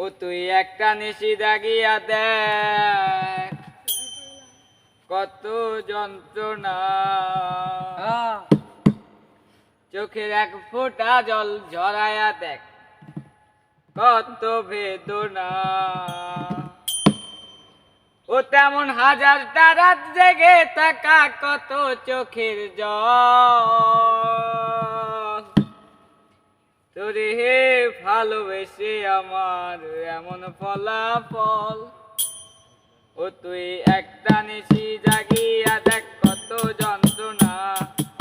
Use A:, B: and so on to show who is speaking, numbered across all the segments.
A: ও তুই একটা নিশি জাগিয়া দেখ কত যন্ত্রণা, চোখের এক ফোঁটা জল ঝরায়া দেখ কত বেদনা। ও তেমন হাজারটা রাত জেগে থাকা কত চোখের জল, তোরে হে ভালোবেসে আমার এমন ফলাফল। ও তুই একটা নিশি জাগিয়া দেখ কত যন্ত্রণা,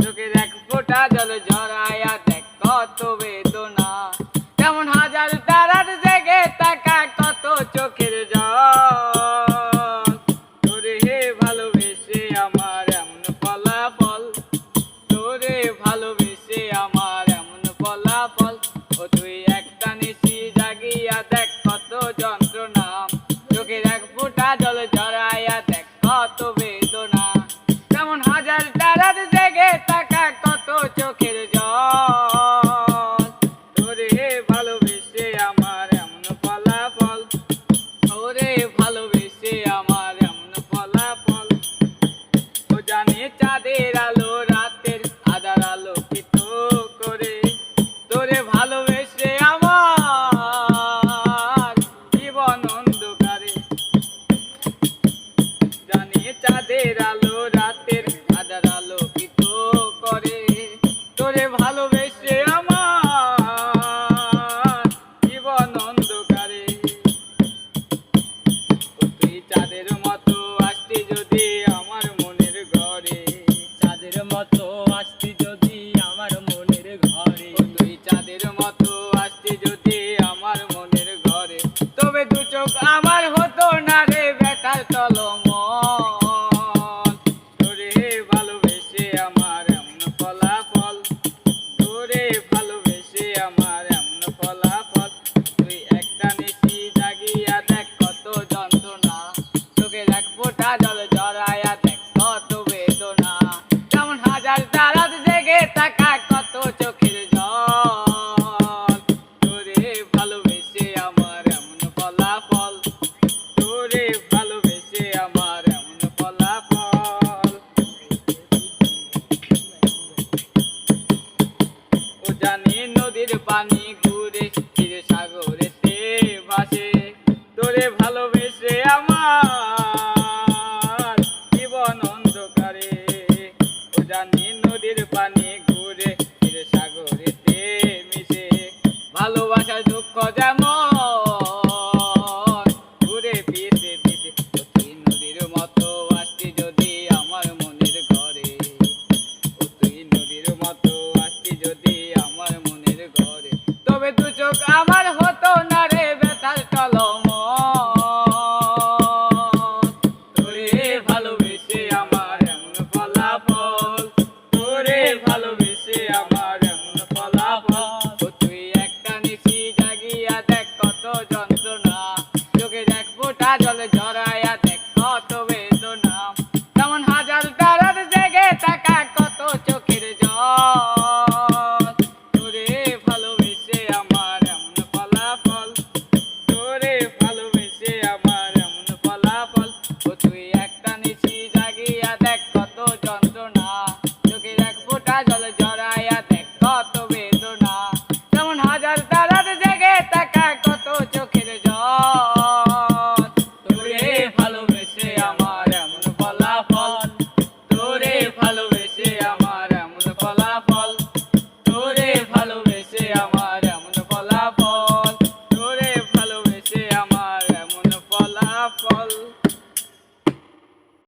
A: চোখের এক ফোঁটা জল ঝরাইয়া দেখ কত বেদনা। তেমন হাজারটা রাত জেগে থাকা কত চোখের জল, তোরে হে ভালোবেসে আমার এমন ফলাফল, তোরে ভালোবেসে আমার এমন ফলাফল। ও তুই একটা নিশি জাগিয়া দেখ কত যন্ত্রণা, চোখের এক ফোঁটা জল ঝরাইয়া দেখ কত বেদনা। তেমন হাজারটা রাত জেগে থাকা কত চোখের জল, তোরে ভালোবেসে আমার এমন ফলাফল, তোরে ভালোবেসে আমার এমন ফলাফল। ও জানে চাঁদের আলো রাতের আধার আলোকিত করে, তোরে ভালোবেসে আমার জীবন অন্ধকারে। জানে চাঁদের আলো রাতের আধার আলোকিত করে, তোরে ভালোবেসে আমার জীবন অন্ধকারে। তুই চাঁদের মতো আসতি যদি আমার মনের ঘরে,
B: চাঁদের মতো আসতি যদি আমার মনের ঘরে,
A: তুই চাঁদের মতো আসতি যদি আমার মনের ঘরে, তবে দু চোখ আমার হতো না রে বেটার তলমন। তোরে ভালোবেসে আমার এমন ফলাফল, তোরে ভালোবেসে আমার এমন ফলাফল। তুই একটা নিশি জাগিয়া দেখ কত যন্ত্রণা, চোখের এক ফোঁটা জল ঝরাইয়া দেখ কত বেদনা। যেমন হাজারটা রাত জেগে থাকা কত চোখের জল, তোরে ভালোবেসে আমার এমন ফলাফল, তোরে ভালোবেসে আমার এমন ফলাফল। ও জানি নদীর পানি ঘুরে ফিরে সাগরেতে ভাসে, তোরে ভালোবেসে আমার জীবন অন্ধকারে। ও জানি নদীর পানি ঘুরে ফিরে সাগরেতে মিশে, ভালোবাসার দুঃখ যেমন ঘুরে পিছে পিছে। তুই নদীর মতো আসতি যদি আমার মনের ঘরে, ও তুই নদীর মতো আসতি যদি আমার মনের ঘরে, তবে দু চোখ আমার